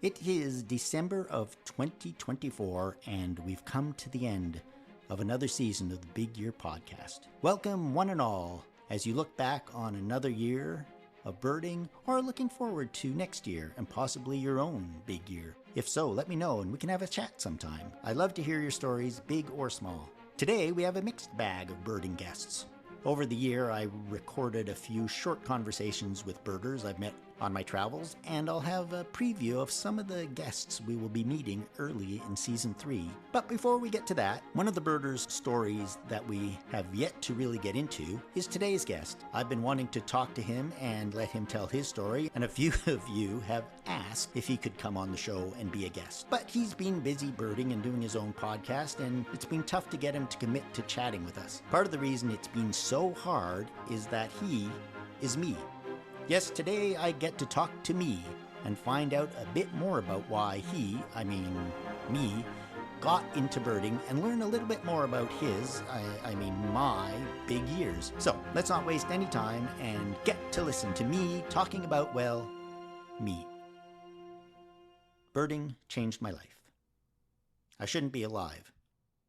It is December of 2024, and we've come to the end of another season of the Big Year Podcast. Welcome, one and all, as you look back on another year of birding or looking forward to next year and possibly your own big year. If so, let me know and we can have a chat sometime. I love to hear your stories, big or small. Today, we have a mixed bag of birding guests. Over the year, I recorded a few short conversations with birders I've met on my travels, and I'll have a preview of some of the guests we will be meeting early in Season 3. But before we get to that, one of the birders' stories that we have yet to really get into is today's guest. I've been wanting to talk to him and let him tell his story, and a few of you have asked if he could come on the show and be a guest. But he's been busy birding and doing his own podcast, and it's been tough to get him to commit to chatting with us. Part of the reason it's been so hard is that he is me. Yes, today I get to talk to me and find out a bit more about why me, got into birding and learn a little bit more about my big years. So let's not waste any time and get to listen to me talking about, well, me. Birding changed my life. I shouldn't be alive.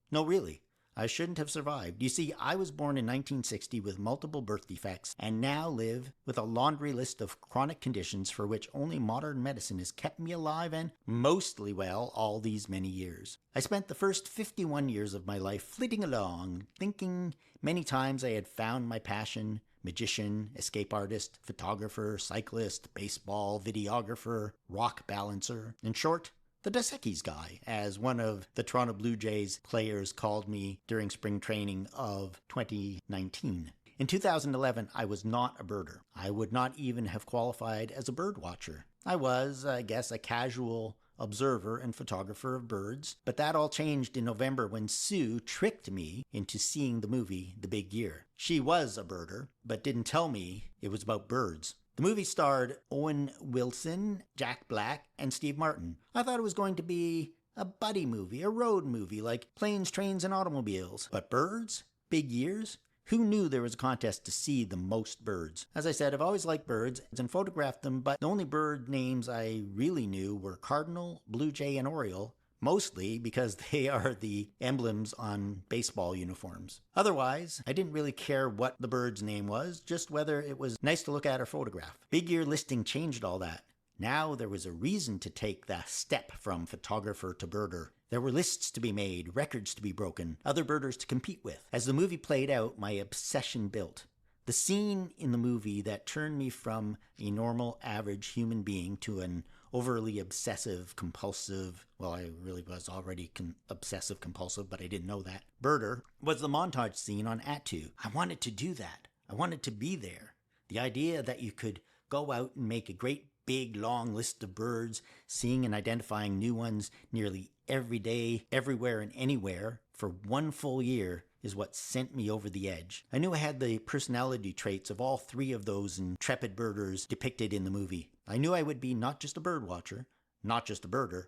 No, really. I shouldn't have survived. You see, I was born in 1960 with multiple birth defects and now live with a laundry list of chronic conditions for which only modern medicine has kept me alive and mostly well all these many years. I spent the first 51 years of my life flitting along, thinking many times I had found my passion: magician, escape artist, photographer, cyclist, baseball, videographer, rock balancer. In short, the Dos Equis guy, as one of the Toronto Blue Jays players called me during spring training of 2019. In 2011, I was not a birder. I would not even have qualified as a bird watcher. I was, I guess, a casual observer and photographer of birds, but that all changed in November when Sue tricked me into seeing the movie The Big Year. She was a birder, but didn't tell me it was about birds. The movie starred Owen Wilson, Jack Black, and Steve Martin. I thought it was going to be a buddy movie, a road movie, like Planes, Trains, and Automobiles. But birds? Big years? Who knew there was a contest to see the most birds? As I said, I've always liked birds and photographed them, but the only bird names I really knew were cardinal, blue jay, and oriole, mostly because they are the emblems on baseball uniforms. Otherwise, I didn't really care what the bird's name was, just whether it was nice to look at or photograph. Big Year listing changed all that. Now there was a reason to take the step from photographer to birder. There were lists to be made, records to be broken, other birders to compete with. As the movie played out, my obsession built. The scene in the movie that turned me from a normal, average human being to an overly obsessive, compulsive, well, I really was already obsessive compulsive, but I didn't know that, birder, was the montage scene on Attu. I wanted to do that. I wanted to be there. The idea that you could go out and make a great big long list of birds, seeing and identifying new ones nearly every day, everywhere and anywhere for one full year is what sent me over the edge. I knew I had the personality traits of all three of those intrepid birders depicted in the movie. I knew I would be not just a bird watcher, not just a birder,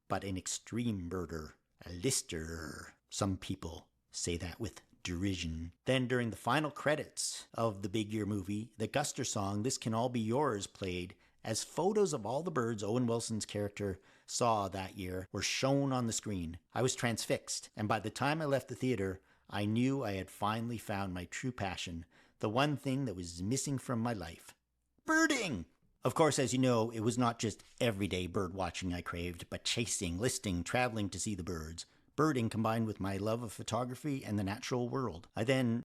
but an extreme birder, a lister. Some people say that with derision. Then during the final credits of the Big Year movie, the Guster song, This Can All Be Yours, played as photos of all the birds Owen Wilson's character saw that year were shown on the screen. I was transfixed, and by the time I left the theater, I knew I had finally found my true passion, the one thing that was missing from my life: birding! Of course, as you know, it was not just everyday bird watching I craved, but chasing, listing, traveling to see the birds. Birding combined with my love of photography and the natural world. I then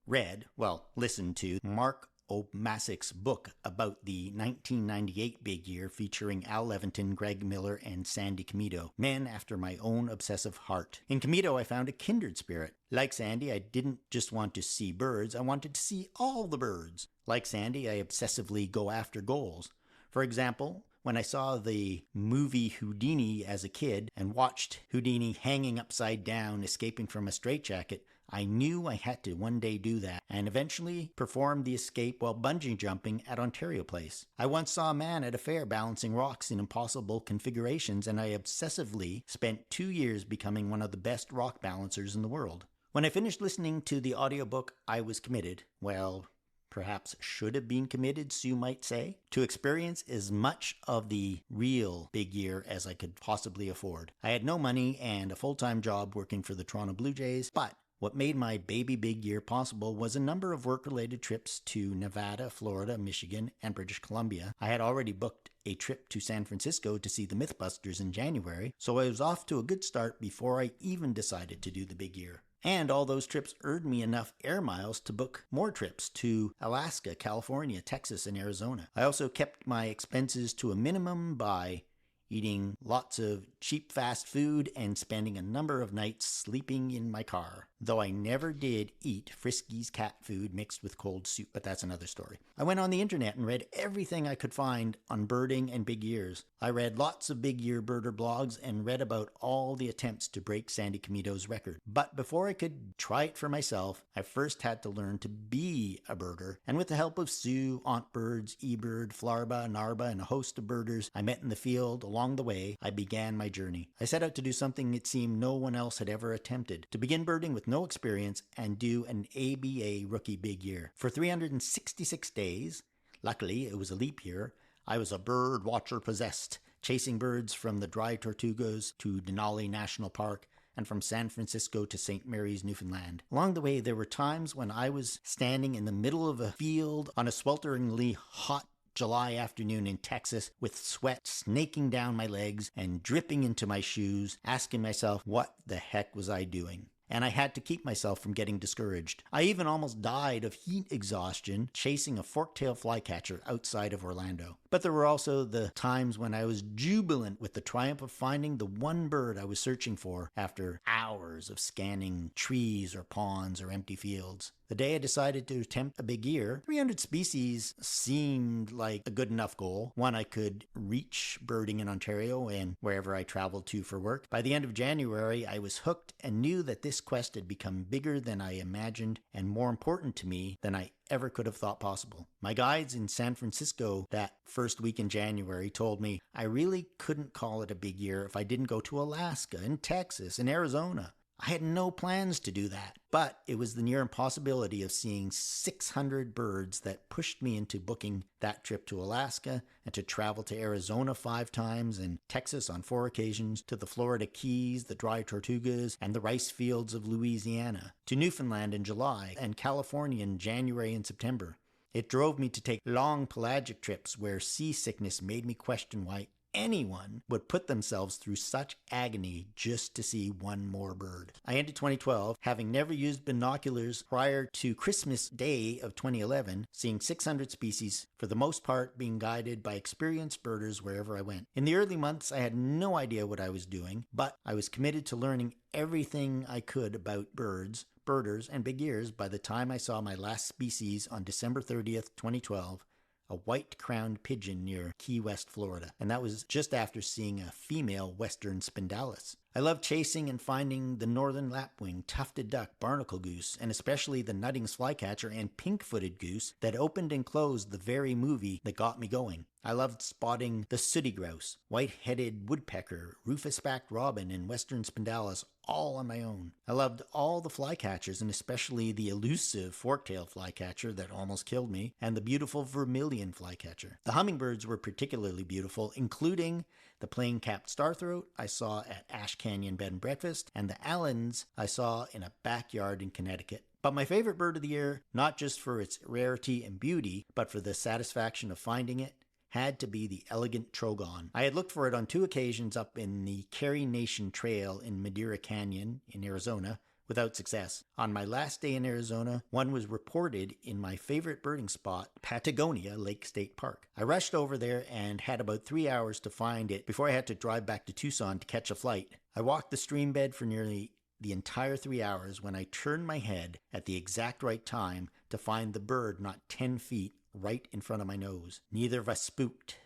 listened to Mark O'Massic's book about the 1998 Big Year featuring Al Leventon, Greg Miller, and Sandy Comito, men after my own obsessive heart. In Comito, I found a kindred spirit. Like Sandy, I didn't just want to see birds, I wanted to see all the birds. Like Sandy, I obsessively go after goals. For example, when I saw the movie Houdini as a kid and watched Houdini hanging upside down, escaping from a straitjacket, I knew I had to one day do that, and eventually performed the escape while bungee jumping at Ontario Place. I once saw a man at a fair balancing rocks in impossible configurations, and I obsessively spent 2 years becoming one of the best rock balancers in the world. When I finished listening to the audiobook, I was committed. Well, perhaps should have been committed, Sue might say, to experience as much of the real big year as I could possibly afford. I had no money and a full-time job working for the Toronto Blue Jays, but what made my baby big year possible was a number of work-related trips to Nevada, Florida, Michigan, and British Columbia. I had already booked a trip to San Francisco to see the Mythbusters in January, so I was off to a good start before I even decided to do the big year. And all those trips earned me enough air miles to book more trips to Alaska, California, Texas, and Arizona. I also kept my expenses to a minimum by eating lots of cheap fast food and spending a number of nights sleeping in my car. Though I never did eat Friskies cat food mixed with cold soup, but that's another story. I went on the internet and read everything I could find on birding and big years. I read lots of big year birder blogs and read about all the attempts to break Sandy Comito's record. But before I could try it for myself, I first had to learn to be a birder. And with the help of Sue, Aunt Birds, eBird, Flarba, Narba, and a host of birders I met in the field along the way, I began my journey. I set out to do something it seemed no one else had ever attempted, to begin birding with no experience and do an ABA rookie big year. For 366 days, luckily it was a leap year, I was a bird watcher possessed, chasing birds from the Dry Tortugas to Denali National Park and from San Francisco to St. Mary's, Newfoundland. Along the way, there were times when I was standing in the middle of a field on a swelteringly hot July afternoon in Texas with sweat snaking down my legs and dripping into my shoes, asking myself what the heck was I doing? And I had to keep myself from getting discouraged. I even almost died of heat exhaustion chasing a fork-tailed flycatcher outside of Orlando. But there were also the times when I was jubilant with the triumph of finding the one bird I was searching for after hours of scanning trees or ponds or empty fields. The day I decided to attempt a big year, 300 species seemed like a good enough goal, one I could reach birding in Ontario and wherever I traveled to for work. By the end of January, I was hooked and knew that this quest had become bigger than I imagined and more important to me than I ever could have thought possible. My guides in San Francisco that first week in January told me I really couldn't call it a big year if I didn't go to Alaska and Texas and Arizona. I had no plans to do that, but it was the near impossibility of seeing 600 birds that pushed me into booking that trip to Alaska and to travel to Arizona 5 times and Texas on 4 occasions, to the Florida Keys, the Dry Tortugas, and the rice fields of Louisiana, to Newfoundland in July and California in January and September. It drove me to take long pelagic trips where seasickness made me question why anyone would put themselves through such agony just to see one more bird. I ended 2012, having never used binoculars prior to Christmas Day of 2011, seeing 600 species, for the most part being guided by experienced birders wherever I went. In the early months, I had no idea what I was doing, but I was committed to learning everything I could about birds, birders, and big ears by the time I saw my last species on December 30th, 2012, a white-crowned pigeon near Key West, Florida, and that was just after seeing a female western spindalis. I love chasing and finding the northern lapwing, tufted duck, barnacle goose, and especially the Nuttings flycatcher and pink-footed goose that opened and closed the very movie that got me going. I loved spotting the sooty grouse, white-headed woodpecker, rufous-backed robin, and western spindalis all on my own. I loved all the flycatchers, and especially the elusive fork-tailed flycatcher that almost killed me, and the beautiful vermilion flycatcher. The hummingbirds were particularly beautiful, including the plain-capped starthroat I saw at Ash Canyon Bed and Breakfast, and the Allens I saw in a backyard in Connecticut. But my favorite bird of the year, not just for its rarity and beauty, but for the satisfaction of finding it, had to be the elegant trogon. I had looked for it on 2 occasions up in the Carrie Nation Trail in Madeira Canyon in Arizona, without success. On my last day in Arizona, one was reported in my favorite birding spot, Patagonia Lake State Park. I rushed over there and had about 3 hours to find it before I had to drive back to Tucson to catch a flight. I walked the stream bed for nearly the entire 3 hours when I turned my head at the exact right time to find the bird not 10 feet right in front of my nose. Neither of us spooked.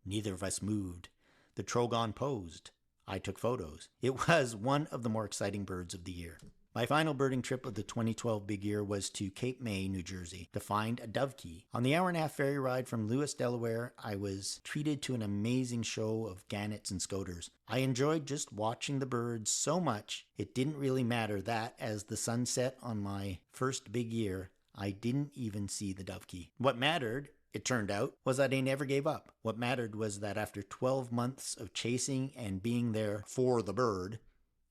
Neither of us moved. The trogon posed. I took photos. It was one of the more exciting birds of the year. My final birding trip of the 2012 big year was to Cape May, New Jersey, to find a dovekie. On the hour-and-a-half ferry ride from Lewis, Delaware, I was treated to an amazing show of gannets and scoters. I enjoyed just watching the birds so much, it didn't really matter that, as the sun set on my first big year, I didn't even see the dovekie. What mattered, it turned out, was that I never gave up. What mattered was that after 12 months of chasing and being there for the bird,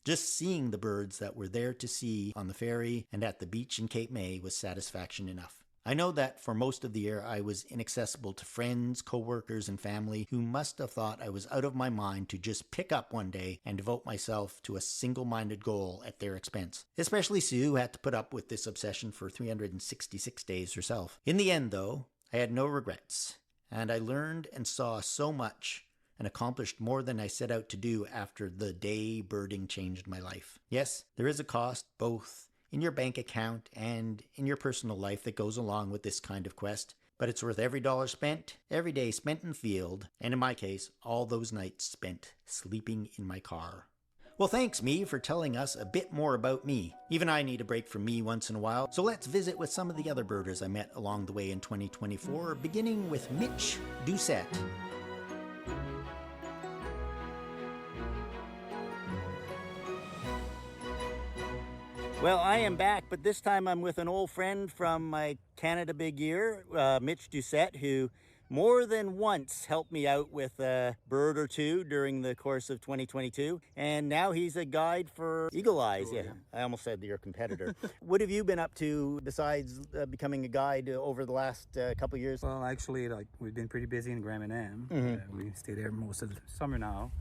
just seeing the birds that were there to see on the ferry and at the beach in Cape May was satisfaction enough. I know that for most of the year I was inaccessible to friends, coworkers, and family who must have thought I was out of my mind to just pick up one day and devote myself to a single-minded goal at their expense. Especially Sue, who had to put up with this obsession for 366 days herself. In the end, though, I had no regrets, and I learned and saw so much and accomplished more than I set out to do after the day birding changed my life. Yes, there is a cost, both in your bank account and in your personal life, that goes along with this kind of quest, but it's worth every dollar spent, every day spent in the field, and in my case, all those nights spent sleeping in my car. Well, thanks, me, for telling us a bit more about me. Even I need a break from me once in a while, so let's visit with some of the other birders I met along the way in 2024, beginning with Mitch Doucette. Well, I am back, but this time I'm with an old friend from my Canada Big Year, Mitch Doucette, who more than once helped me out with a bird or two during the course of 2022. And now he's a guide for Eagle Eyes. Oh, yeah, yeah. I almost said your competitor. What have you been up to besides becoming a guide over the last couple of years? Well, actually, like, we've been pretty busy in Graham-and-Am. We stay there most of the summer now.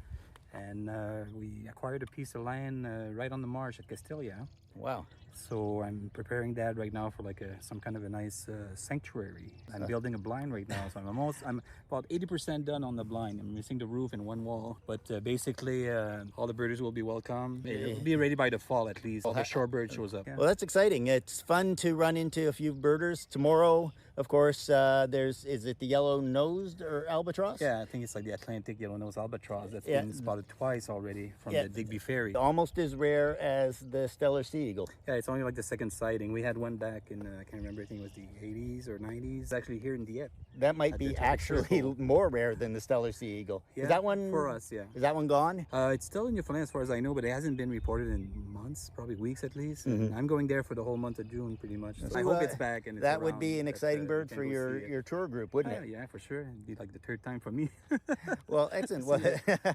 And we acquired a piece of land right on the marsh at Castilia. Wow. So I'm preparing that right now for like some kind of a nice sanctuary. I'm building a blind right now, so I'm about 80% done on the blind. I'm missing the roof and one wall, but basically all the birders will be welcome. It'll be ready by the fall at least. All the shorebird shows up. Yeah. Well, that's exciting. It's fun to run into a few birders. Tomorrow, of course, is it the yellow-nosed or albatross? Yeah, I think it's like the Atlantic yellow-nosed albatross that's been spotted twice already from the Digby Ferry. Almost as rare as the Steller Sea Eagle. Yeah, it's only like the second sighting. We had one back in, I can't remember, I think it was the 80s or 90s. It's actually here in Dieppe. That might be actually more rare than the Steller Sea Eagle. Yeah, is that one for us, yeah. Is that one gone? It's still in Newfoundland as far as I know, but it hasn't been reported in months, probably weeks at least. And I'm going there for the whole month of June pretty much. So I hope it's back. And it's that would around, be an exciting bird can for go your tour group, wouldn't it? Yeah, for sure. It'd be like the third time for me. Well, excellent. Well,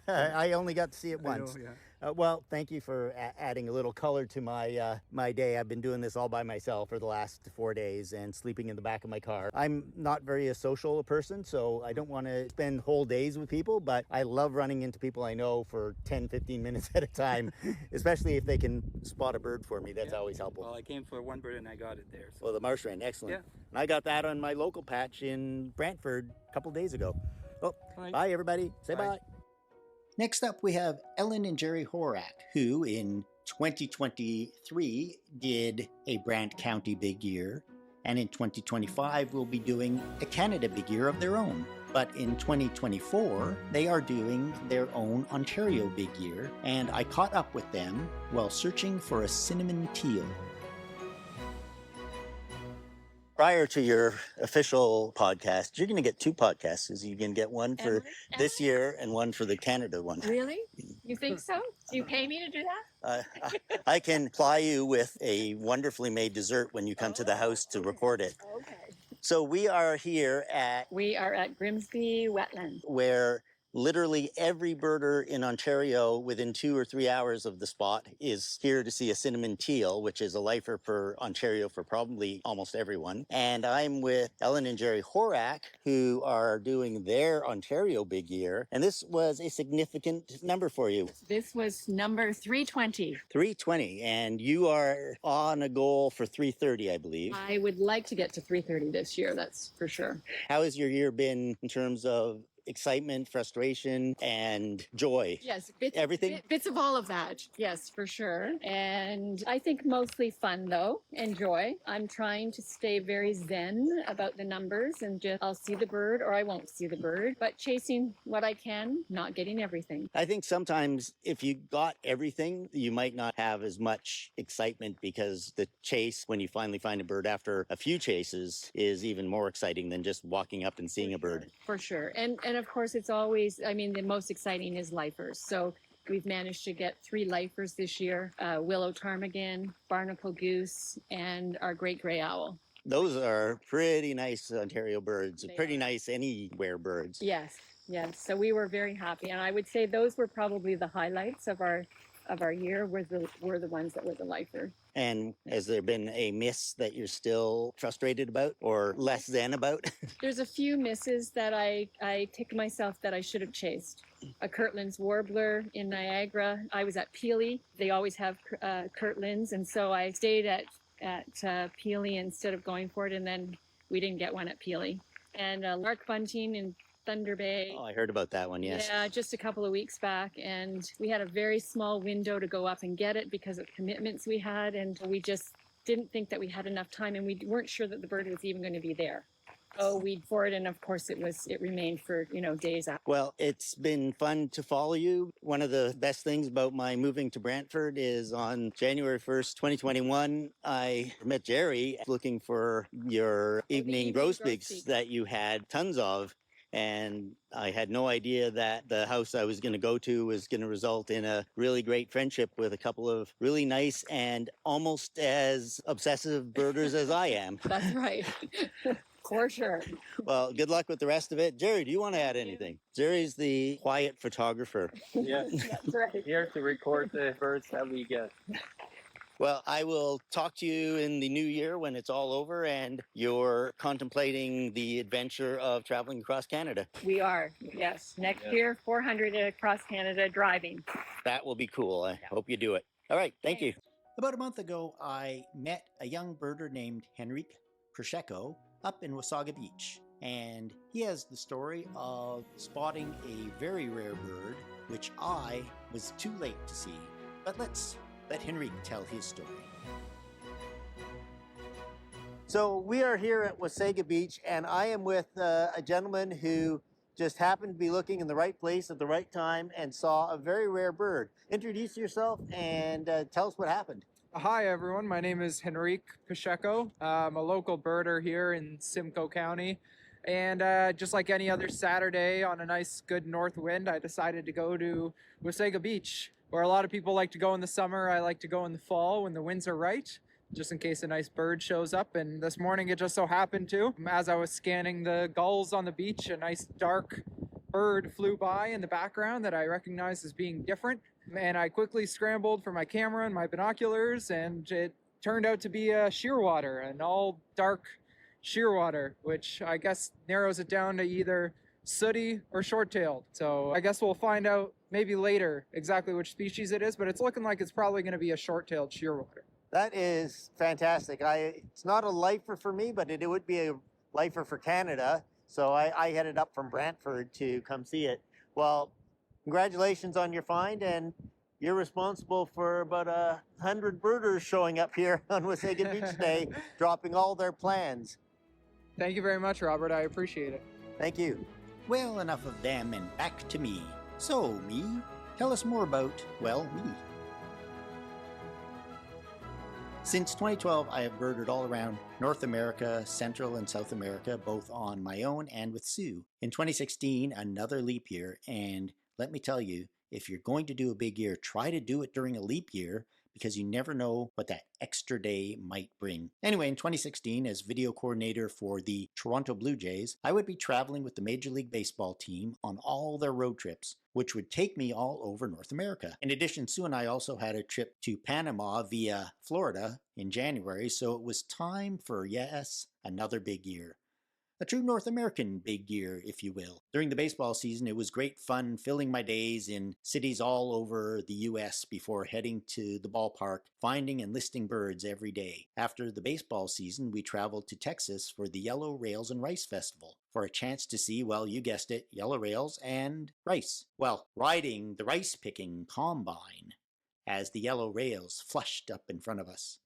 I only got to see it once. I know, yeah. Well, thank you for adding a little color to my my day. I've been doing this all by myself for the last 4 days and sleeping in the back of my car. I'm not very a social person, so I don't want to spend whole days with people, but I love running into people I know for 10, 15 minutes at a time, especially if they can spot a bird for me. That's always helpful. Well, I came for one bird and I got it there. So. Well, the marsh wren, excellent. Yeah. And I got that on my local patch in Brantford a couple days ago. Well, Right. Bye, everybody. Say bye. Next up, we have Ellen and Jerry Horak, who in 2023 did a Brant County Big Year, and in 2025 will be doing a Canada Big Year of their own. But in 2024, they are doing their own Ontario Big Year, and I caught up with them while searching for a cinnamon teal. Prior to your official podcast, you're going to get 2 podcasts. You're going to get one for this year and one for the Canada one. Really? You think so? Do you pay me to do that? I can ply you with a wonderfully made dessert when you come to the house to record it. Okay. So we are here We are at Grimsby Wetland. where literally every birder in Ontario within 2 or 3 hours of the spot is here to see a cinnamon teal, which is a lifer for Ontario for probably almost everyone. And I'm with Ellen and Jerry Horak, who are doing their Ontario Big Year. And this was a significant number for you. This was number 320. 320. And you are on a goal for 330, I believe. I would like to get to 330 this year, that's for sure. How has your year been in terms of excitement, frustration, and joy? Yes, Everything? Bits of all of that. Yes, for sure. And I think mostly fun though, and joy. I'm trying to stay very zen about the numbers and just I'll see the bird or I won't see the bird, but chasing what I can, not getting everything. I think sometimes if you got everything, you might not have as much excitement because the chase, when you finally find a bird after a few chases, is even more exciting than just walking up and seeing a bird. For sure. And of course, it's always, I mean, the most exciting is lifers. So we've managed to get 3 lifers this year, willow ptarmigan, barnacle goose, and our great gray owl. Those are pretty nice Ontario birds, They pretty are. nice anywhere birds. Yes, yes. So we were very happy, and I would say those were probably the highlights of our year. Were the ones that were the lifer. And has there been a miss that you're still frustrated about or less than about? There's a few misses that I tick myself that I should have chased. A Kirtland's warbler in Niagara. I was at Peely. They always have Kirtlands, and so I stayed at Peely instead of going for it, and then we didn't get one at Peely. And Lark bunting in Thunder Bay. Oh, I heard about that one, yes. Yeah, just a couple of weeks back, and we had a very small window to go up and get it because of commitments we had, and we just didn't think that we had enough time, and we weren't sure that the bird was even going to be there. So we for it, and of course it remained for days after. Well, it's been fun to follow you. One of the best things about my moving to Brantford is on January 1st, 2021, I met Jerry looking for your evening grosbeaks grosbeak. that you had tons of. And I had no idea that the house I was going to go to was going to result in a really great friendship with a couple of really nice and almost as obsessive birders as I am. That's right. For sure. Well, good luck with the rest of it. Jerry, do you want to add Thank you. anything? Jerry's the quiet photographer. Yeah, That's right. here to record the birds that we get. Well, I will talk to you in the new year when it's all over and you're contemplating the adventure of traveling across Canada. We are, yes. Next Yeah. year, 400 across Canada driving. That will be cool. I hope you do it. All right. Thank you. Thanks. About a month ago, I met a young birder named Henrique Pacheco up in Wasaga Beach. And he has the story of spotting a very rare bird, which I was too late to see. But let's let Henrique tell his story. So we are here at Wasaga Beach, and I am with a gentleman who just happened to be looking in the right place at the right time and saw a very rare bird. Introduce yourself and tell us what happened. Hi everyone, my name is Henrique Pacheco. I'm a local birder here in Simcoe County. And just like any other Saturday on a nice good north wind, I decided to go to Wasaga Beach, where a lot of people like to go in the summer. I like to go in the fall when the winds are right, just in case a nice bird shows up. And this morning it just so happened to. As I was scanning the gulls on the beach, a nice dark bird flew by in the background that I recognized as being different. And I quickly scrambled for my camera and my binoculars, and it turned out to be a shearwater, an all dark shearwater, which I guess narrows it down to either sooty or short-tailed. So I guess we'll find out maybe later exactly which species it is, but it's looking like it's probably going to be a short-tailed shearwater. That is fantastic. It's not a lifer for me, but it would be a lifer for Canada. So I headed up from Brantford to come see it. Well, congratulations on your find, and you're responsible for about 100 birders showing up here on Wasaga Beach Day, dropping all their plans. Thank you very much, Robert. I appreciate it. Thank you. Well, enough of them and back to me. So, me, tell us more about, well, me. Since 2012, I have birded all around North America, Central and South America, both on my own and with Sue. In 2016, another leap year, and let me tell you, if you're going to do a big year, try to do it during a leap year, because you never know what that extra day might bring. Anyway, in 2016, as video coordinator for the Toronto Blue Jays, I would be traveling with the Major League Baseball team on all their road trips, which would take me all over North America. In addition, Sue and I also had a trip to Panama via Florida in January, so it was time for, yes, another big year. A true North American big year, if you will. During the baseball season, it was great fun filling my days in cities all over the US before heading to the ballpark, finding and listing birds every day. After the baseball season, we traveled to Texas for the Yellow Rails and Rice Festival for a chance to see, well, you guessed it, yellow rails and rice. Well, riding the rice picking combine as the yellow rails flushed up in front of us.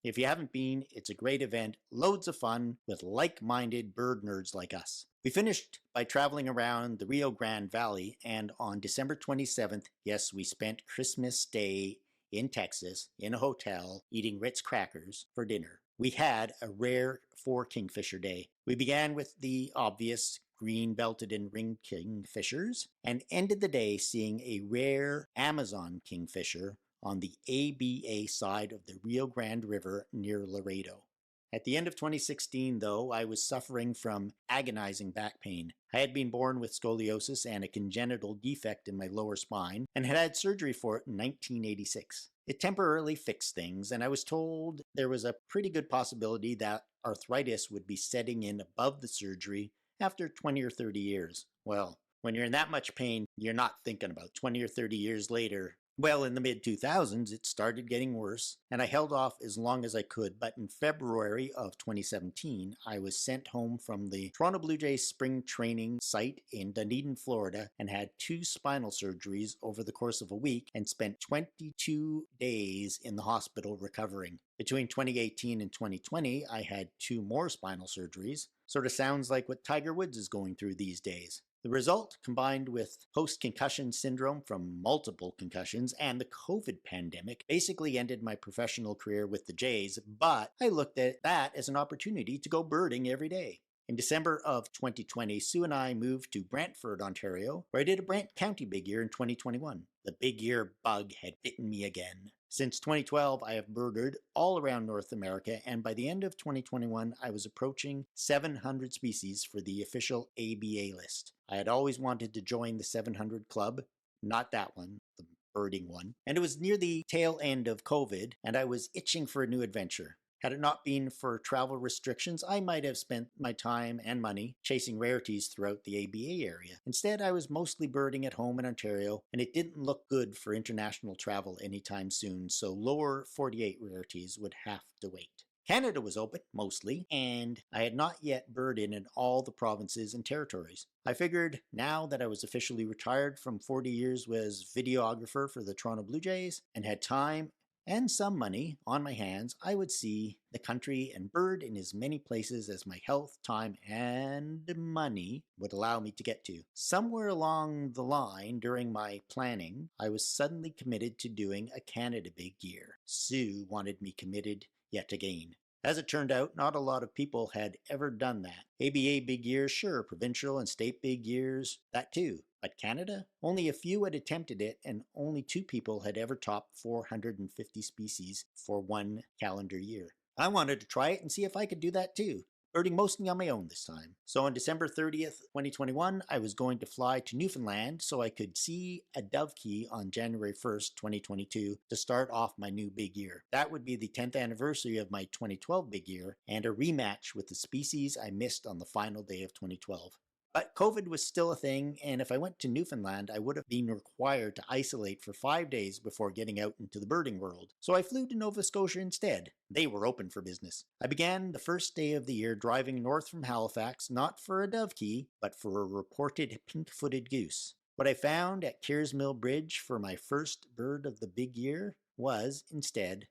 If you haven't been, it's a great event, loads of fun with like-minded bird nerds like us. We finished by traveling around the Rio Grande Valley, and on December 27th, yes, we spent Christmas Day in Texas in a hotel eating Ritz crackers for dinner. We had a rare 4 kingfisher day. We began with the obvious green-belted and ringed kingfishers and ended the day seeing a rare Amazon kingfisher on the ABA side of the Rio Grande River near Laredo. At the end of 2016, though, I was suffering from agonizing back pain. I had been born with scoliosis and a congenital defect in my lower spine and had had surgery for it in 1986. It temporarily fixed things, and I was told there was a pretty good possibility that arthritis would be setting in above the surgery after 20 or 30 years. Well, when you're in that much pain, you're not thinking about 20 or 30 years later. Well, in the mid-2000s, it started getting worse, and I held off as long as I could, but in February of 2017, I was sent home from the Toronto Blue Jays spring training site in Dunedin, Florida, and had 2 spinal surgeries over the course of a week and spent 22 days in the hospital recovering. Between 2018 and 2020, I had 2 more spinal surgeries. Sort of sounds like what Tiger Woods is going through these days. The result, combined with post-concussion syndrome from multiple concussions and the COVID pandemic, basically ended my professional career with the Jays, but I looked at that as an opportunity to go birding every day. In December of 2020, Sue and I moved to Brantford, Ontario, where I did a Brant County Big Year in 2021. The big year bug had bitten me again. Since 2012, I have birded all around North America, and by the end of 2021, I was approaching 700 species for the official ABA list. I had always wanted to join the 700 Club, not that one, the birding one, and it was near the tail end of COVID, and I was itching for a new adventure. Had it not been for travel restrictions, I might have spent my time and money chasing rarities throughout the ABA area. Instead, I was mostly birding at home in Ontario, and it didn't look good for international travel anytime soon, so lower 48 rarities would have to wait. Canada was open, mostly, and I had not yet birded in all the provinces and territories. I figured now that I was officially retired from 40 years as videographer for the Toronto Blue Jays and had time and some money on my hands, I would see the country and bird in as many places as my health, time, and money would allow me to get to. Somewhere along the line during my planning, I was suddenly committed to doing a Canada Big Year. Sue wanted me committed yet again. As it turned out, not a lot of people had ever done that. ABA Big Years, sure, provincial and state Big Years, that too. But Canada? Only a few had attempted it, and only 2 people had ever topped 450 species for one calendar year. I wanted to try it and see if I could do that too, birding mostly on my own this time. So on December 30th, 2021, I was going to fly to Newfoundland so I could see a dovekie on January 1st, 2022 to start off my new big year. That would be the 10th anniversary of my 2012 big year and a rematch with the species I missed on the final day of 2012. But COVID was still a thing, and if I went to Newfoundland, I would have been required to isolate for 5 days before getting out into the birding world. So I flew to Nova Scotia instead. They were open for business. I began the first day of the year driving north from Halifax, not for a dovekie, but for a reported pink-footed goose. What I found at Kearsmill Bridge for my first bird of the big year was, instead,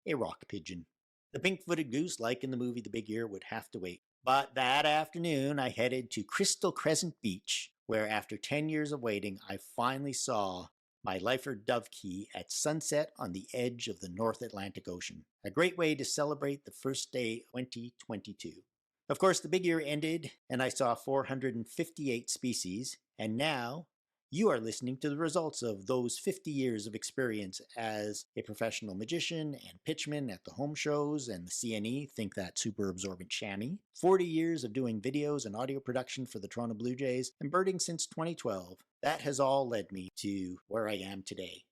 a rock pigeon. The pink-footed goose, like in the movie The Big Year, would have to wait. But that afternoon, I headed to Crystal Crescent Beach, where after 10 years of waiting, I finally saw my lifer dovekie at sunset on the edge of the North Atlantic Ocean. A great way to celebrate the first day of 2022. Of course, the big year ended, and I saw 458 species, and now you are listening to the results of those 50 years of experience as a professional magician and pitchman at the home shows and the CNE, think that super absorbent chamois, 40 years of doing videos and audio production for the Toronto Blue Jays, and birding since 2012. That has all led me to where I am today.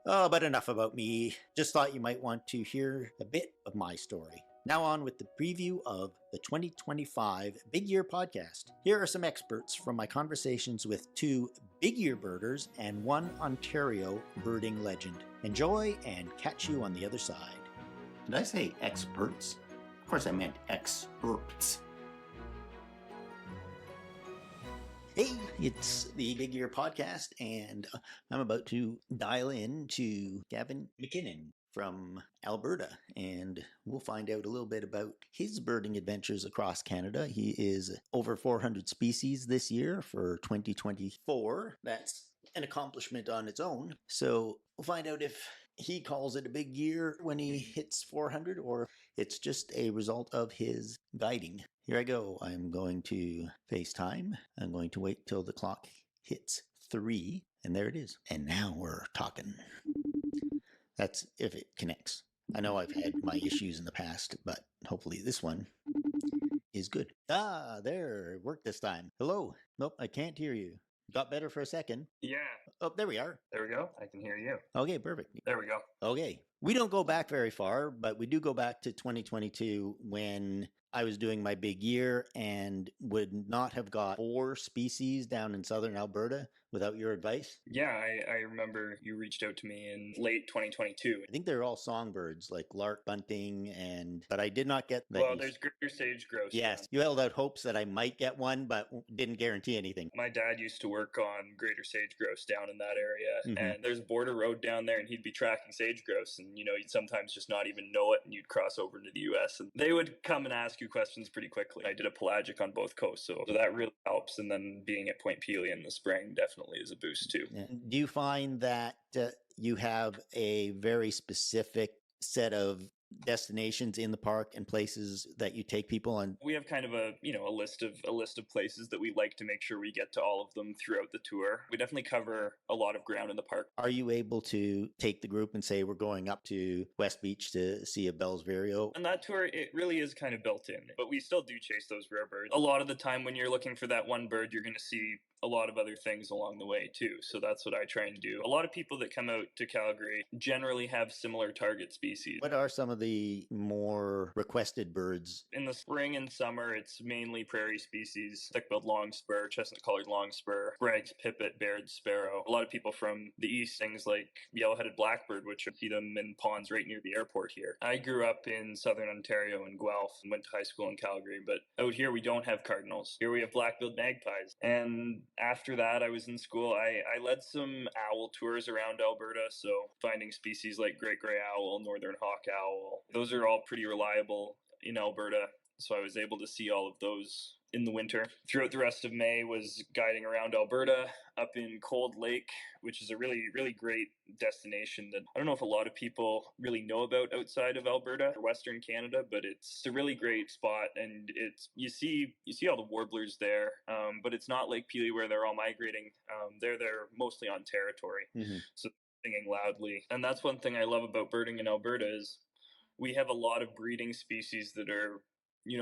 Oh, but enough about me. Just thought you might want to hear a bit of my story. Now on with the preview of the 2025 Big Year podcast. Here are some experts from my conversations with 2 Big Year birders and 1 Ontario birding legend. Enjoy and catch you on the other side. Did I say experts? Of course I meant experts. Hey, it's the Big Year podcast, and I'm about to dial in to Gavin McKinnon from Alberta, and we'll find out a little bit about his birding adventures across Canada. He is over 400 species this year for 2024. That's an accomplishment on its own. So we'll find out if he calls it a big year when he hits 400 or it's just a result of his guiding. Here I go. I'm going to FaceTime. I'm going to wait till the clock hits 3, and there it is. And now we're talking. That's if it connects. I know I've had my issues in the past, but hopefully this one is good. Ah, there, it worked this time. Hello. Nope, I can't hear you. Got better for a second. Yeah, Oh, there we are. there we go. I can hear you. Okay, perfect. There we go. Okay. We don't go back very far, but we do go back to 2022 when I was doing my big year and would not have got 4 species down in southern Alberta without your advice. Yeah, I remember you reached out to me in late 2022. I think they're all songbirds like lark bunting but I did not get the Well, there's greater sage grouse. Yes, you held out hopes that I might get one, but didn't guarantee anything. My dad used to work on greater sage grouse down in that area, Mhm. and there's a border road down there, and he'd be tracking sage grouse, and you'd sometimes just not even know it, and you'd cross over into the U.S. and they would come and ask you questions pretty quickly. I did a pelagic on both coasts, so that really helps. And then being at Point Pelee in the spring definitely is a boost too. Yeah. Do you find that you have a very specific set of destinations in the park and places that you take people on? We have kind of a list of places that we like to make sure we get to all of them throughout the tour. We definitely cover a lot of ground in the park. Are you able to take the group and say we're going up to West Beach to see a Bell's Vireo? On that tour, it really is kind of built in, but we still do chase those rare birds. A lot of the time when you're looking for that one bird, you're going to see a lot of other things along the way too. So that's what I try and do. A lot of people that come out to Calgary generally have similar target species. What are some of the more requested birds? In the spring and summer, it's mainly prairie species, thick-billed longspur, chestnut-collared longspur, Bragg's pipit, Baird's sparrow. A lot of people from the east, things like yellow-headed blackbird, which you see them in ponds right near the airport here. I grew up in southern Ontario in Guelph and went to high school in Calgary, but out here we don't have cardinals. Here we have black-billed magpies. And after that, I was in school. I led some owl tours around Alberta, so finding species like great gray owl, northern hawk owl. Those are all pretty reliable in Alberta, so I was able to see all of those in the winter. Throughout the rest of May was guiding around Alberta, up in Cold Lake, which is a really, really great destination that I don't know if a lot of people really know about outside of Alberta or Western Canada, but it's a really great spot, and you see all the warblers there, but it's not Lake Pelee where they're all migrating. They're mostly on territory, so singing loudly, and that's one thing I love about birding in Alberta is we have a lot of breeding species that are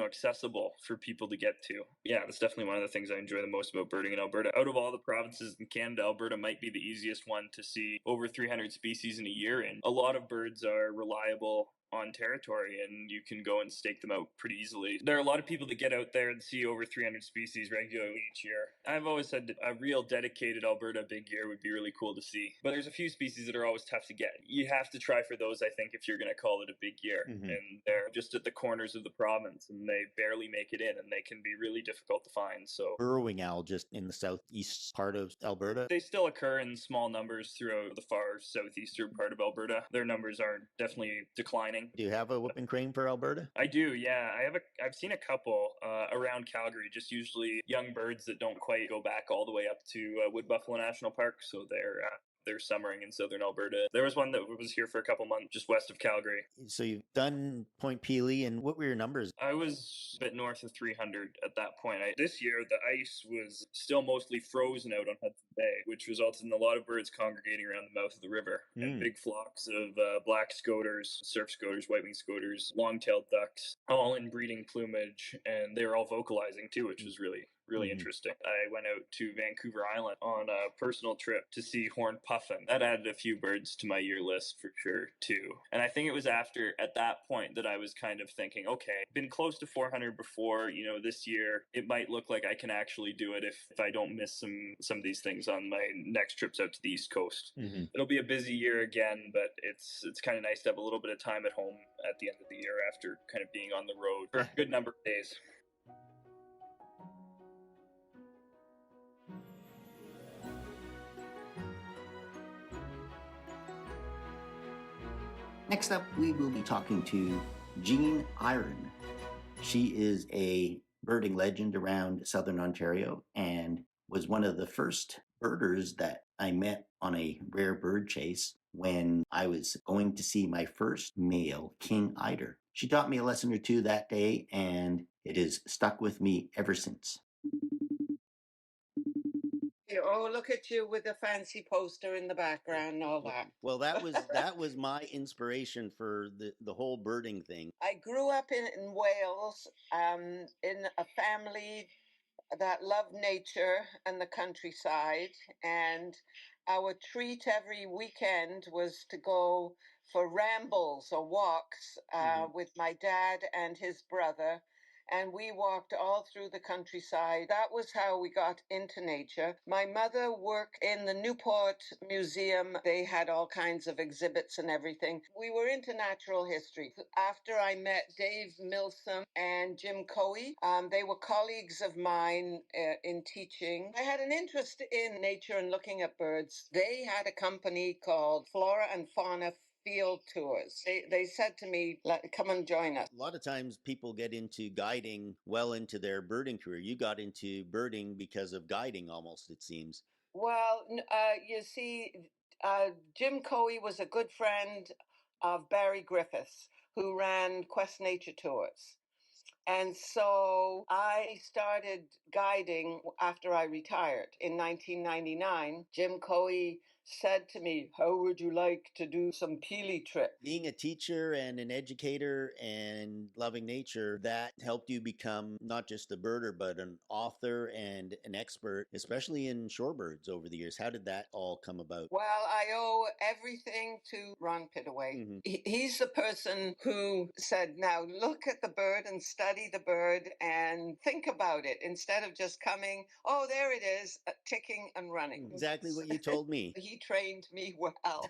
accessible for people to get to. Yeah, that's definitely one of the things I enjoy the most about birding in Alberta. Out of all the provinces in Canada, Alberta might be the easiest one to see over 300 species in a year in. A lot of birds are reliable on territory, and you can go and stake them out pretty easily. There are a lot of people that get out there and see over 300 species regularly each year. I've always said that a real dedicated Alberta big year would be really cool to see. But there's a few species that are always tough to get. You have to try for those, I think, if you're going to call it a big year. And they're just at the corners of the province, and they barely make it in, and they can be really difficult to find. So Burrowing owl just in the southeast part of Alberta? They still occur in small numbers throughout the far southeastern part of Alberta. Their numbers are definitely declining. Do you have a whooping crane for Alberta? I do, yeah. I've seen a couple around Calgary, just usually young birds that don't quite go back all the way up to Wood Buffalo National Park, so they're summering in southern Alberta. There was one that was here for a couple months just west of Calgary. So you've done Point Pelee, and what were your numbers? I was a bit north of 300 at that point. This year, the ice was still mostly frozen out on Hudson Bay, which resulted in a lot of birds congregating around the mouth of the river. And big flocks of black scoters, surf scoters, white-winged scoters, long-tailed ducks, all in breeding plumage, and they were all vocalizing too, which was really interesting. I went out to Vancouver Island on a personal trip to see horned puffin. That added a few birds to my year list for sure too. And I think it was at that point that I was kind of thinking, okay, been close to 400 before, this year it might look like I can actually do it if I don't miss some of these things on my next trips out to the East Coast. It'll be a busy year again, but it's kind of nice to have a little bit of time at home at the end of the year after kind of being on the road for a good number of days. Next up, we will be talking to Jean Iron. She is a birding legend around southern Ontario and was one of the first birders that I met on a rare bird chase when I was going to see my first male king eider. She taught me a lesson or two that day, and it has stuck with me ever since. Oh, look at you with the fancy poster in the background and all that. Well, that was my inspiration for the whole birding thing. I grew up in Wales, in a family that loved nature and the countryside. And our treat every weekend was to go for rambles or walks with my dad and his brother. And we walked all through the countryside. That was how we got into nature. My mother worked in the Newport Museum. They had all kinds of exhibits and everything. We were into natural history. After I met Dave Milsom and Jim Coey, they were colleagues of mine in teaching. I had an interest in nature and looking at birds. They had a company called Flora and Fauna Field Tours. They said to me, come and join us. A lot of times people get into guiding well into their birding career. You got into birding because of guiding almost, it seems. Well, you see, Jim Coey was a good friend of Barry Griffiths, who ran Quest Nature Tours. And so I started guiding after I retired in 1999. Jim Coey said to me, how would you like to do some Peely trips? Being a teacher and an educator and loving nature, that helped you become not just a birder, but an author and an expert, especially in shorebirds over the years. How did that all come about? Well, I owe everything to Ron Pittaway. He's the person who said, now look at the bird and study the bird and think about it instead of just coming, oh, there it is, ticking and running. Exactly what you told me. He trained me well.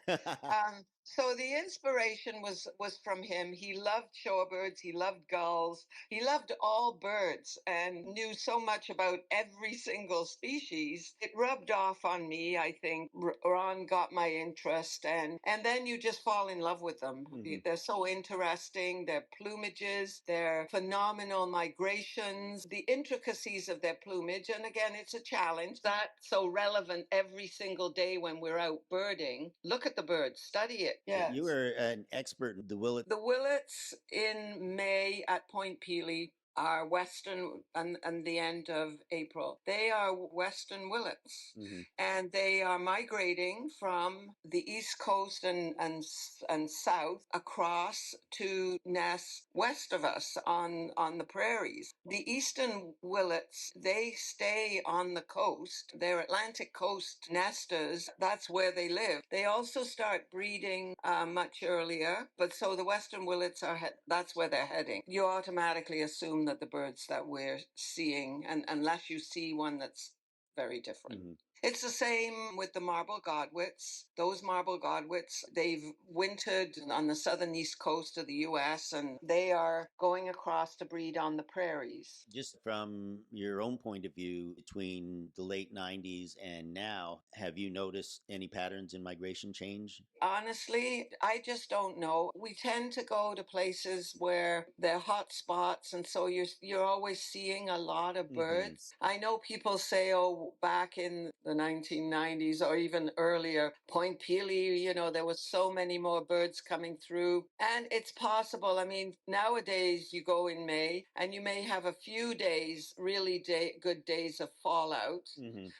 So the inspiration was from him. He loved shorebirds. He loved gulls. He loved all birds and knew so much about every single species. It rubbed off on me, I think. Ron got my interest, and then you just fall in love with them. They're so interesting. Their plumages, their phenomenal migrations, the intricacies of their plumage. And again, it's a challenge. That's so relevant every single day when we're out birding. Look at the birds, study it. Yeah. You were an expert in the willet. The willets in May at Point Peely are western and the end of April. They are western willets, and they are migrating from the east coast and south across to nest west of us on the prairies. The eastern willets, they stay on the coast. They're Atlantic coast nesters. That's where they live. They also start breeding much earlier, but so the western willets that's where they're heading. You automatically assume that the birds that we're seeing, and unless you see one that's very different. It's the same with the marble godwits. Those marble godwits, they've wintered on the southern east coast of the U.S., and they are going across to breed on the prairies. Just from your own point of view, between the late 90s and now, have you noticed any patterns in migration change? Honestly, I just don't know. We tend to go to places where they're hot spots, and so you're always seeing a lot of birds. I know people say, oh, back in the 1990s or even earlier, Point Peely, you know, there was so many more birds coming through. And it's possible. I mean, nowadays you go in May and you may have a few days, really good days of fallout.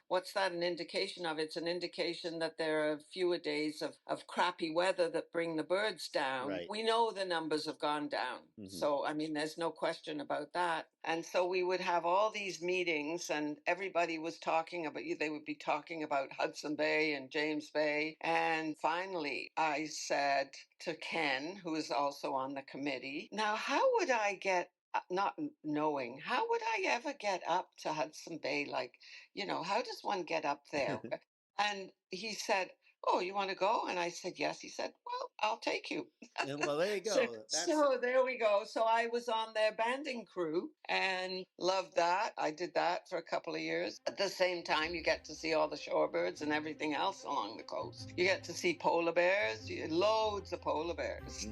What's that an indication of? It's an indication that there are fewer days of crappy weather that bring the birds down. Right. We know the numbers have gone down. So, I mean, there's no question about that. And so we would have all these meetings and everybody was talking about, they would be talking about Hudson Bay and James Bay. And finally, I said to Ken, who is also on the committee, now, how would I get, not knowing, how would I ever get up to Hudson Bay? Like, you know, how does one get up there? And he said, oh, you want to go? And I said, yes. He said, well, I'll take you. Well, there you go. So there we go. So I was on their banding crew and loved that. I did that for a couple of years. At the same time, you get to see all the shorebirds and everything else along the coast. You get to see polar bears, loads of polar bears.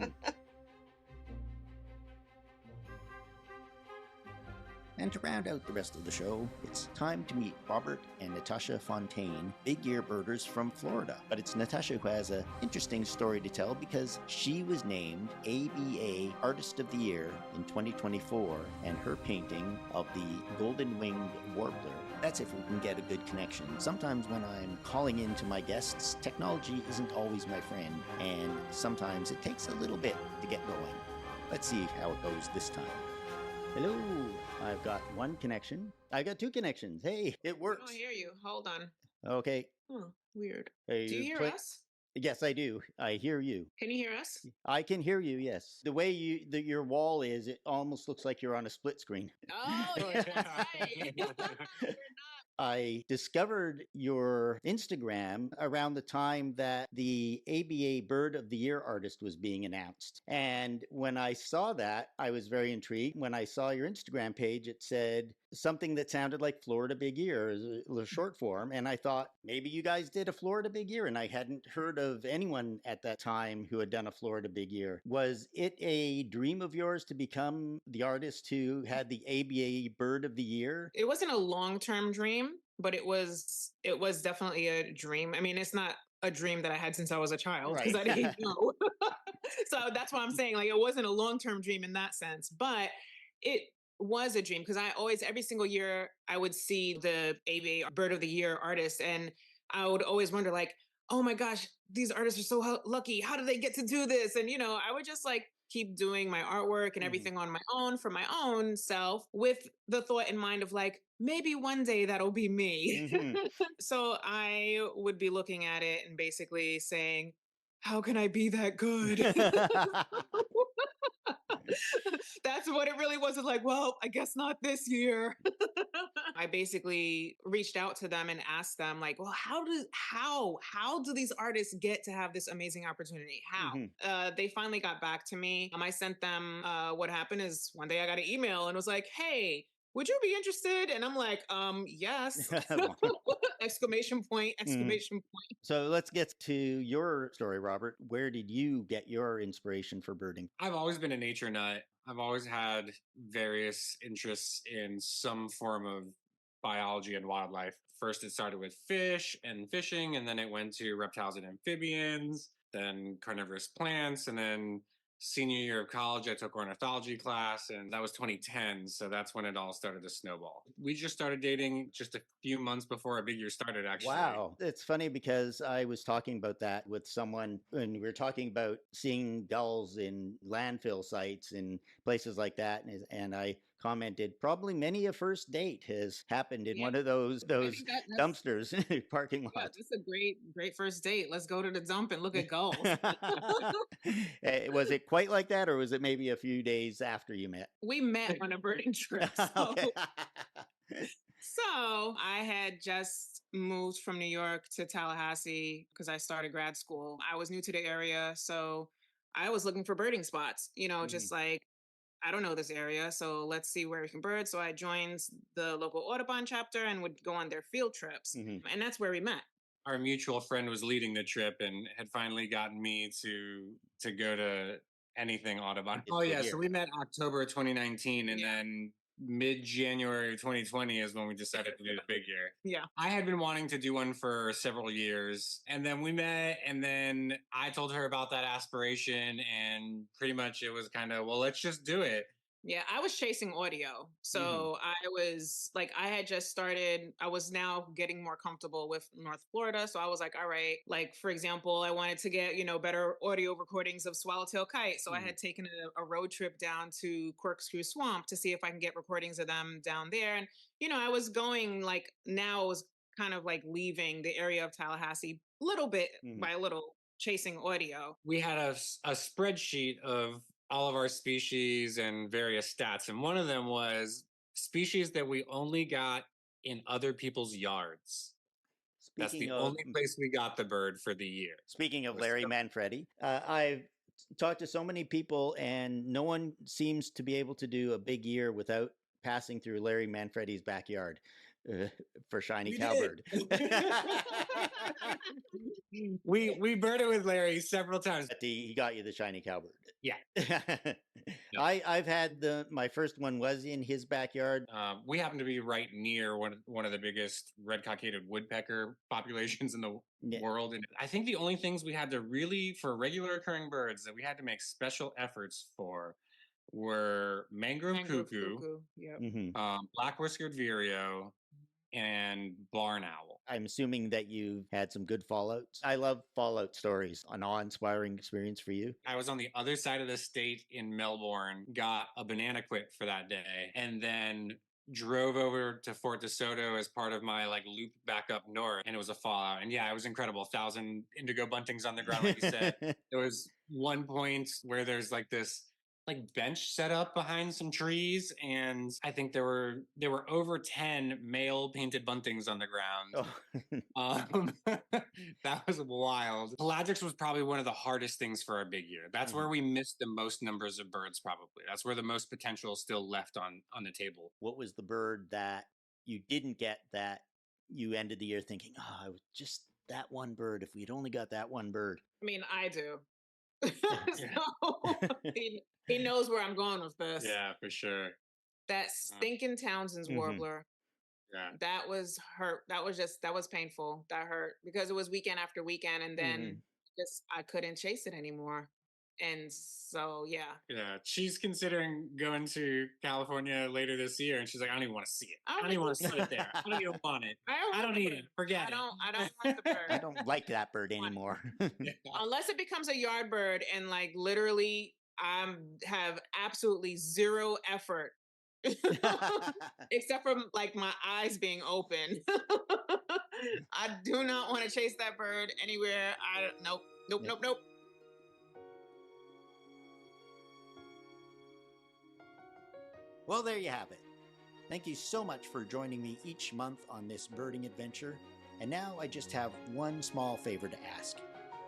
And to round out the rest of the show, it's time to meet Robert and Natasha Fontaine, big ear birders from Florida. But it's Natasha who has an interesting story to tell because she was named ABA Artist of the Year in 2024, and her painting of the golden-winged warbler That's if we can get a good connection. Sometimes when I'm calling in to my guests, technology isn't always my friend, and sometimes it takes a little bit to get going. Let's see how it goes this time. Hello, I've got one connection. I got two connections. Hey, it I works. don't hear you. Hold on. Okay. Oh, weird. Hey, Do you hear click- us? Yes, I do. I hear you. Can you hear us? I can hear you. Yes. The way your wall is, it almost looks like you're on a split screen. Oh, yeah, that's right. We're not. I discovered your Instagram around the time that the ABA Bird of the Year artist was being announced. And when I saw that, I was very intrigued. When I saw your Instagram page, it said something that sounded like Florida Big Ear, the short form. And I thought, maybe you guys did a Florida Big Ear. And I hadn't heard of anyone at that time who had done a Florida Big Ear. Was it a dream of yours to become the artist who had the ABA Bird of the Year? It wasn't a long-term dream, but it was definitely a dream. I mean, it's not a dream that I had since I was a child because Right. I didn't know. So that's why I'm saying like it wasn't a long-term dream in that sense, but it was a dream because I always every single year I would see the ABA Bird of the Year artist and I would always wonder like, oh my gosh, these artists are so lucky. How do they get to do this? And I would just like keep doing my artwork and Mhm. everything on my own for my own self with the thought in mind of like maybe one day that'll be me. Mhm. So I would be looking at it and basically saying, how can I be that good? That's what it really was. It's like, well, I guess not this year. I basically reached out to them and asked them, like, well, how do these artists get to have this amazing opportunity? How? Mhm. They finally got back to me. I sent them. What happened is one day I got an email and it was like, hey, would you be interested? And I'm like, yes. Exclamation point! Exclamation point! So let's get to your story, Robert. Where did you get your inspiration for birding? I've always been a nature nut. I've always had various interests in some form of biology and wildlife. First, it started with fish and fishing, and then it went to reptiles and amphibians, then carnivorous plants, and then senior year of college, I took ornithology class, and that was 2010. So that's when it all started to snowball. We just started dating just a few months before our big year started, actually. Wow. It's funny because I was talking about that with someone and we were talking about seeing gulls in landfill sites and places like that. And I commented, probably many a first date has happened in Yeah. one of those think that's- dumpsters parking Yeah, lots. that's a great first date. Let's go to the dump and look at gulls. Was it quite like that, or was it maybe a few days after you met? We met on a birding trip. So, Okay. so I had just moved from New York to Tallahassee because I started grad school. I was new to the area, so I was looking for birding spots. Just like I don't know this area, so let's see where we can bird. So I joined the local Audubon chapter and would go on their field trips, Mhm. and that's where we met. Our mutual friend was leading the trip and had finally gotten me to go to anything Audubon. It's Oh big yeah, year. so we met October 2019, and Yeah. then mid-January of 2020 is when we decided to do the big year. Yeah. I had been wanting to do one for several years, and then we met, and then I told her about that aspiration, and pretty much it was kind of, well, let's just do it. Yeah, I was chasing audio. So I was like, I had just started, I was now getting more comfortable with North Florida. So I was like, all right, like, for example, I wanted to get, better audio recordings of Swallowtail Kite. So I had taken a road trip down to Corkscrew Swamp to see if I can get recordings of them down there. And, I was going like, now I was kind of like leaving the area of Tallahassee little bit by little, chasing audio. We had a spreadsheet of all of our species and various stats. And one of them was species that we only got in other people's yards. That's the only place we got the bird for the year. Speaking of Larry Manfredi, I've talked to so many people and no one seems to be able to do a big year without passing through Larry Manfredi's backyard for shiny cowbird. we birded with Larry several times. But he got you the shiny cowbird. Yeah. I've had my first one was in his backyard. We happen to be right near one of the biggest red-cockaded woodpecker populations in the world. And I think the only things we had to really, for regular occurring birds, that we had to make special efforts for were mangrove cuckoo, Yep. Mhm. black whiskered vireo, and barn owl. I'm assuming that you had some good fallouts. I love fallout stories. An awe-inspiring experience for you. I was on the other side of the state in Melbourne, got a banana quit for that day, and then drove over to Fort DeSoto as part of my like loop back up north, and it was a fallout. And yeah, it was incredible. 1,000 indigo buntings on the ground, like you said. There was one point where there's like this like bench set up behind some trees, and I think there were over 10 male painted buntings on the ground. That was wild. Pelagics was probably one of the hardest things for our big year. That's where we missed the most numbers of birds, probably. That's where the most potential is still left on the table. What was the bird that you didn't get that you ended the year thinking, oh, I was just that one bird, if we'd only got that one bird? I mean, I do. So he knows where I'm going with this. Yeah, for sure. That stinking Townsend's warbler. Yeah. That was hurt. That was painful. That hurt because it was weekend after weekend, and then just I couldn't chase it anymore. And so yeah, she's considering going to California later this year, and she's like, I don't even want to see it. I don't even want to see it there. I don't even want it. I don't need it. Forget it. I don't like the bird. I don't like that bird anymore. Unless it becomes a yard bird, and like literally, I have absolutely zero effort. Except for like my eyes being open. I do not want to chase that bird anywhere. Nope. Well, there you have it. Thank you so much for joining me each month on this birding adventure. And now I just have one small favor to ask.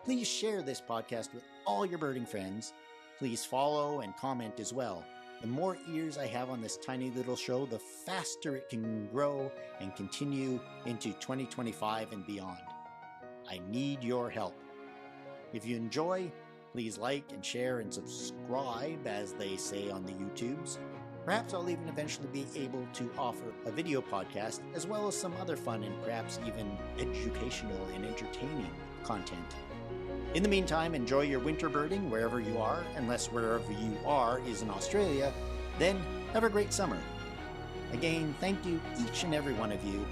Please share this podcast with all your birding friends. Please follow and comment as well. The more ears I have on this tiny little show, the faster it can grow and continue into 2025 and beyond. I need your help. If you enjoy, please like and share and subscribe, as they say on the YouTubes. Perhaps I'll even eventually be able to offer a video podcast, as well as some other fun and perhaps even educational and entertaining content. In the meantime, enjoy your winter birding wherever you are, unless wherever you are is in Australia. Then have a great summer. Again, thank you, each and every one of you.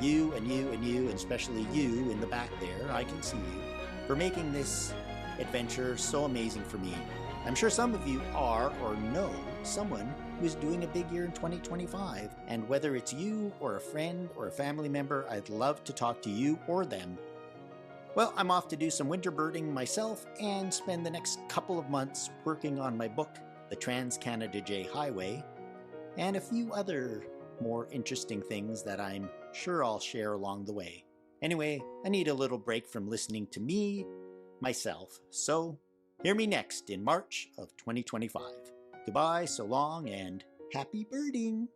You and you and you, and especially you in the back there, I can see you, for making this adventure so amazing for me. I'm sure some of you are or know someone who is doing a big year in 2025. And whether it's you or a friend or a family member, I'd love to talk to you or them. Well, I'm off to do some winter birding myself and spend the next couple of months working on my book, The Trans-Canada Jay Highway, and a few other more interesting things that I'm sure I'll share along the way. Anyway, I need a little break from listening to me, myself, so hear me next in March of 2025. Goodbye, so long, and happy birding!